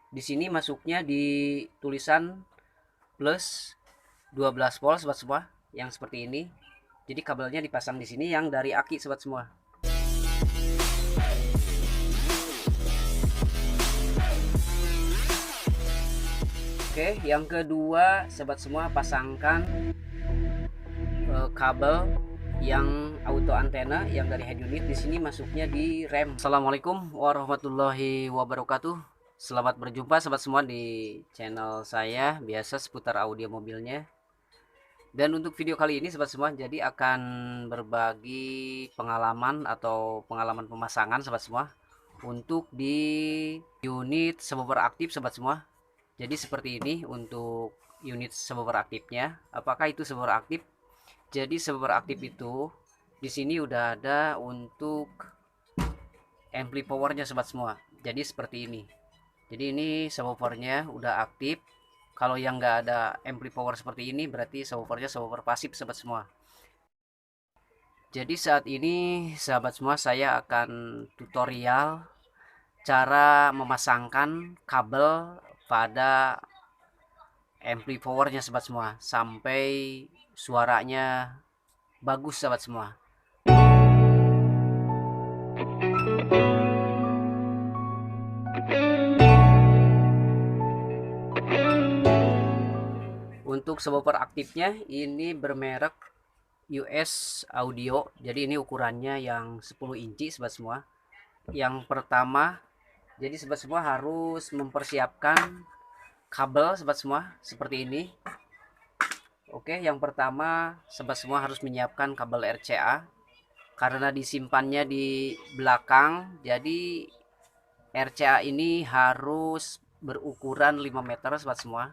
Di sini masuknya di tulisan plus 12 volt sobat semua, yang seperti ini. Jadi kabelnya dipasang di sini yang dari aki sobat semua. Oke, yang kedua sobat semua, pasangkan kabel yang auto antena yang dari head unit. Di sini masuknya di rem. Assalamualaikum warahmatullahi wabarakatuh. Selamat berjumpa sobat semua di channel saya, biasa seputar audio mobilnya. Dan untuk video kali ini sobat semua, jadi akan berbagi pengalaman atau pengalaman pemasangan sobat semua untuk di unit subwoofer aktif sobat semua. Jadi seperti ini untuk unit subwoofer aktifnya. Apakah itu subwoofer aktif? Jadi subwoofer aktif itu di sini udah ada untuk ampli powernya sobat semua. Jadi seperti ini. Jadi ini subwoofernya udah aktif. Kalau yang nggak ada ampli power seperti ini berarti subwoofernya subwoofer pasif sobat semua. Jadi saat ini sahabat semua, saya akan tutorial cara memasangkan kabel pada ampli powernya sobat semua sampai suaranya bagus sahabat semua. Untuk subwoofer aktifnya ini bermerek US Audio. Jadi ini ukurannya yang 10 inci sobat semua. Yang pertama, jadi sobat semua harus mempersiapkan kabel sobat semua seperti ini. Oke, yang pertama sobat semua harus menyiapkan kabel RCA karena disimpannya di belakang. Jadi RCA ini harus berukuran 5 meter sobat semua.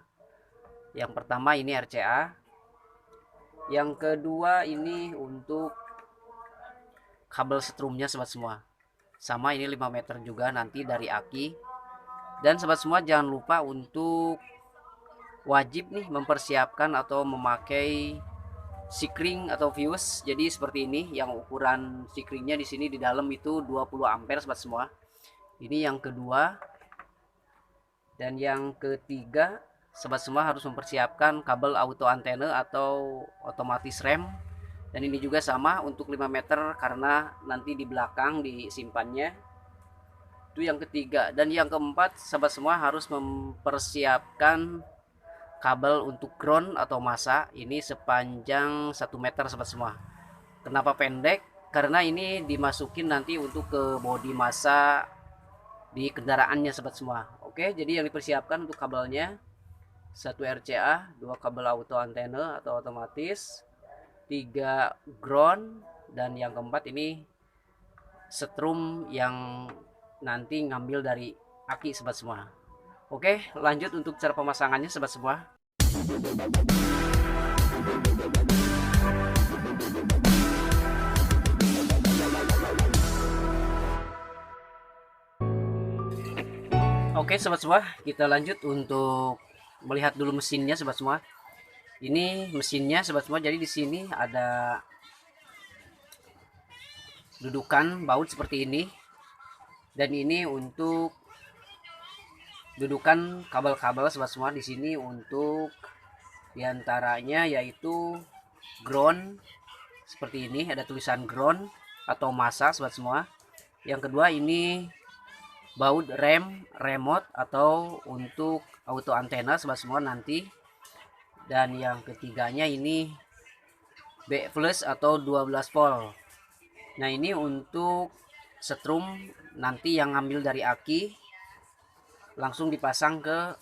Yang pertama ini RCA. Yang kedua ini untuk kabel setrumnya sobat semua. Sama ini 5 meter juga nanti dari aki. Dan sobat semua jangan lupa untuk wajib nih mempersiapkan atau memakai sikring atau fuse. Jadi seperti ini, yang ukuran sikringnya di sini di dalam itu 20 ampere sobat semua. Ini yang kedua. Dan yang ketiga, sobat semua harus mempersiapkan kabel auto antena atau otomatis rem. Dan ini juga sama untuk 5 meter karena nanti di belakang disimpannya. Itu yang ketiga. Dan yang keempat, sahabat semua harus mempersiapkan kabel untuk ground atau masa. Ini sepanjang 1 meter sahabat semua. Kenapa pendek? Karena ini dimasukin nanti untuk ke bodi masa di kendaraannya sahabat semua. Oke, jadi yang dipersiapkan untuk kabelnya 1 RCA, 2 kabel auto antena atau otomatis, 3 ground, dan yang keempat ini setrum yang nanti ngambil dari aki sobat semua. Oke, lanjut untuk cara pemasangannya sobat semua. Oke sobat semua, kita lanjut untuk melihat dulu mesinnya sobat semua. Ini mesinnya sobat semua. Jadi di sini ada dudukan baut seperti ini. Dan ini untuk dudukan kabel-kabel sobat semua. Di sini untuk diantaranya yaitu ground seperti ini, ada tulisan ground atau masa sobat semua. Yang kedua ini baut rem, remote atau untuk auto antena sobat semua nanti. Dan yang ketiganya ini B plus atau 12 volt. Nah ini untuk setrum nanti yang ngambil dari aki langsung dipasang ke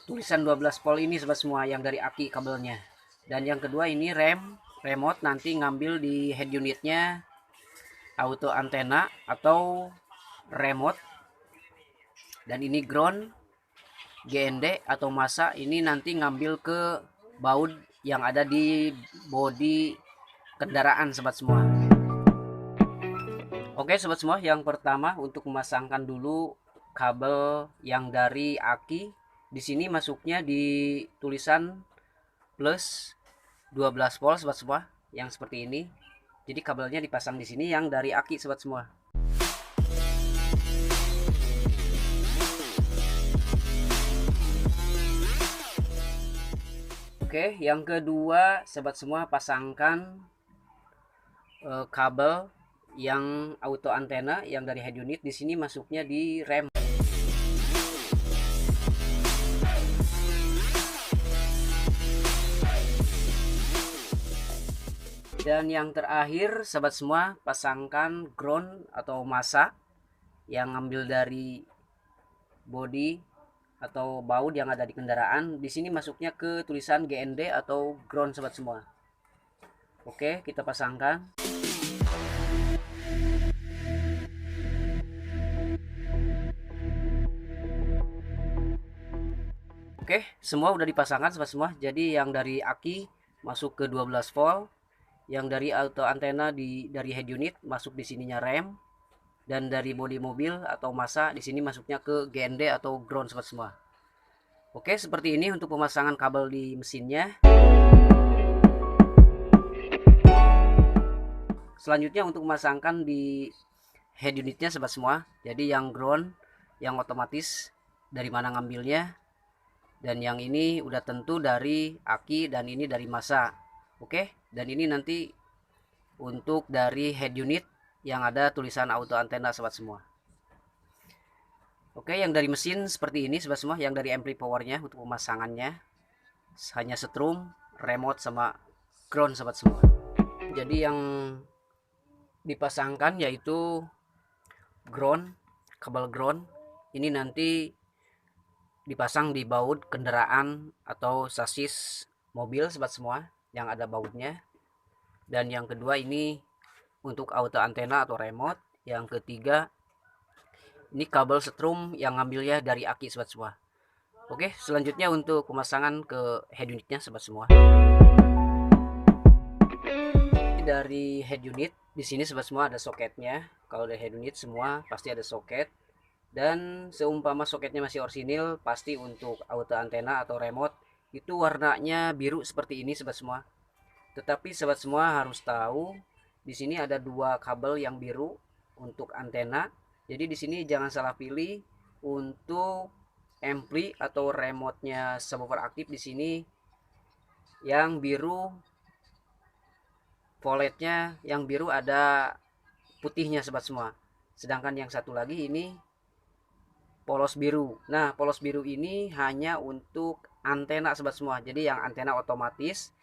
tulisan 12 volt ini sobat semua yang dari aki kabelnya. Dan yang kedua ini remote nanti ngambil di head unitnya auto antena atau remote. Dan ini ground GND atau masa, ini nanti ngambil ke baut yang ada di bodi kendaraan sobat semua. Oke sobat semua, yang pertama untuk memasangkan dulu kabel yang dari aki. Di sini masuknya di tulisan plus 12 volt sobat semua, yang seperti ini. Jadi kabelnya dipasang di sini yang dari aki sobat semua. Oke, yang kedua sobat semua, pasangkan kabel yang auto antena yang dari head unit. Di sini masuknya di rem. Dan yang terakhir sobat semua, pasangkan ground atau massa yang ambil dari body atau baut yang ada di kendaraan. Di sini masuknya ke tulisan GND atau ground sobat semua. Oke, kita pasangkan. Oke, semua udah dipasangkan sobat semua. Jadi yang dari aki masuk ke 12 volt, yang dari auto antena dari head unit masuk di sininya rem, dan dari bodi mobil atau massa di sini masuknya ke GND atau ground sobat semua. Oke, seperti ini untuk pemasangan kabel di mesinnya. Selanjutnya untuk memasangkan di head unitnya sobat semua. Jadi yang ground, yang otomatis dari mana ngambilnya, dan yang ini udah tentu dari aki, dan ini dari massa. Oke, dan ini nanti untuk dari head unit yang ada tulisan auto antena sobat semua. Oke, yang dari mesin seperti ini sobat semua. Yang dari ampli powernya untuk pemasangannya hanya setrum, remote, sama ground sobat semua. Jadi yang dipasangkan yaitu ground, kabel ground. Ini nanti dipasang di baut kendaraan atau sasis mobil sobat semua yang ada bautnya. Dan yang kedua ini untuk auto antena atau remote. Yang ketiga ini kabel setrum yang ngambilnya dari aki sobat semua. Oke, selanjutnya untuk pemasangan ke head unitnya sobat semua. Dari head unit di sini sobat semua ada soketnya. Kalau dari head unit semua pasti ada soket. Dan seumpama soketnya masih orsinil, pasti untuk auto antena atau remote itu warnanya biru seperti ini sobat semua. Tetapi sobat semua harus tahu di sini ada dua kabel yang biru untuk antena. Jadi di sini jangan salah pilih untuk ampli atau remote-nya subwoofer aktif. Di sini yang biru, voletnya yang biru ada putihnya sobat semua. Sedangkan yang satu lagi ini polos biru. Nah, polos biru ini hanya untuk antena sobat semua. Jadi yang antena otomatis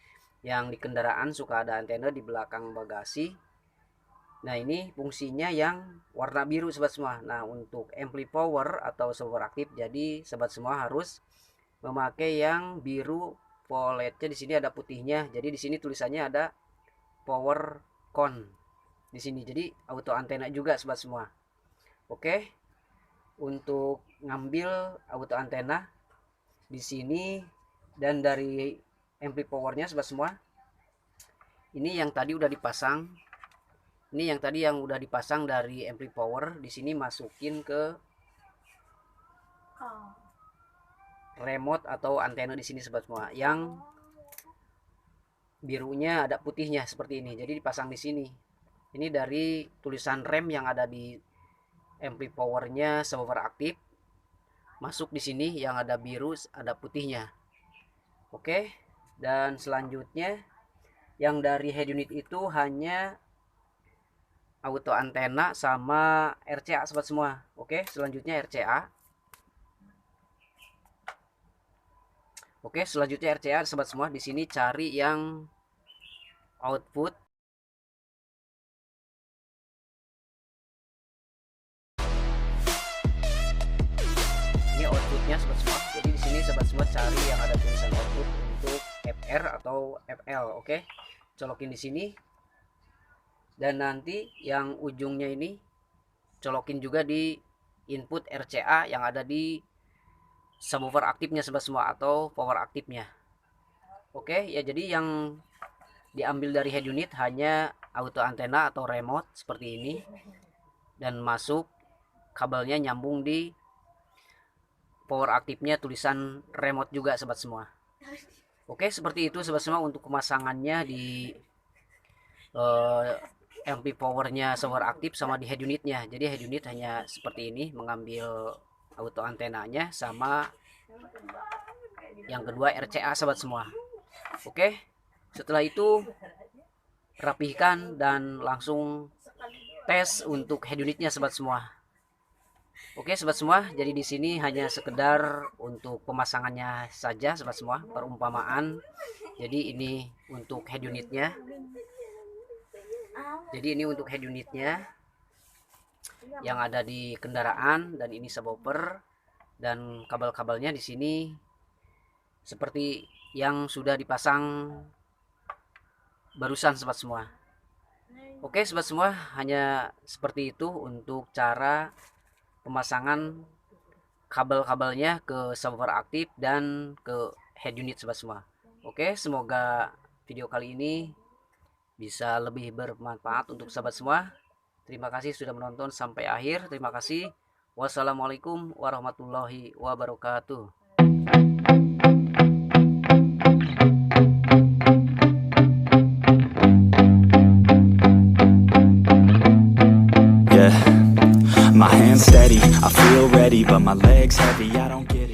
yang di kendaraan suka ada antena di belakang bagasi. Nah, ini fungsinya yang warna biru sobat semua. Nah, untuk ampli power atau subwoofer aktif, jadi sobat semua harus memakai yang biru, voletnya di sini ada putihnya. Jadi di sini tulisannya ada power con di sini. Jadi auto antena juga sobat semua. Oke. Untuk ngambil auto antena di sini dan dari ampli powernya sobat semua, ini yang tadi udah dipasang. Ini yang tadi yang udah dipasang dari ampli power, di sini masukin ke remote atau antena di sini sobat semua. Yang birunya ada putihnya seperti ini. Jadi dipasang di sini. Ini dari tulisan rem yang ada di ampli powernya subwoofer aktif, masuk di sini yang ada biru ada putihnya. Oke, dan selanjutnya yang dari head unit itu hanya auto antena sama RCA sobat semua. Oke, selanjutnya RCA. Oke, selanjutnya RCA sobat semua. Di sini cari yang output. Ini outputnya sobat semua. Jadi di sini sobat semua cari yang ada tulisan output untuk FR atau FL. Oke, colokin di sini. Dan nanti yang ujungnya ini colokin juga di input RCA yang ada di subwoofer aktifnya sobat semua atau power aktifnya. Oke, ya jadi yang diambil dari head unit hanya auto antena atau remote seperti ini, dan masuk kabelnya nyambung di power aktifnya tulisan remote juga sobat semua. Oke, seperti itu sobat semua untuk pemasangannya di ampli powernya subwoofer aktif sama di head unitnya. Jadi head unit hanya seperti ini, mengambil auto antenanya sama yang kedua RCA sobat semua. Oke, setelah itu rapihkan dan langsung tes untuk head unitnya sobat semua. Oke sobat semua, jadi di sini hanya sekedar untuk pemasangannya saja sobat semua, perumpamaan. Jadi ini untuk head unitnya. Jadi ini untuk head unitnya yang ada di kendaraan, dan ini subwoofer dan kabel-kabelnya di sini seperti yang sudah dipasang barusan sobat semua. Oke sobat semua, hanya seperti itu untuk cara pemasangan kabel-kabelnya ke subwoofer aktif dan ke head unit sobat semua. Oke, semoga video kali ini bisa lebih bermanfaat untuk sahabat semua. Terima kasih sudah menonton sampai akhir. Terima kasih. Wassalamualaikum warahmatullahi wabarakatuh. My hands steady, I feel ready, but my legs heavy, I don't get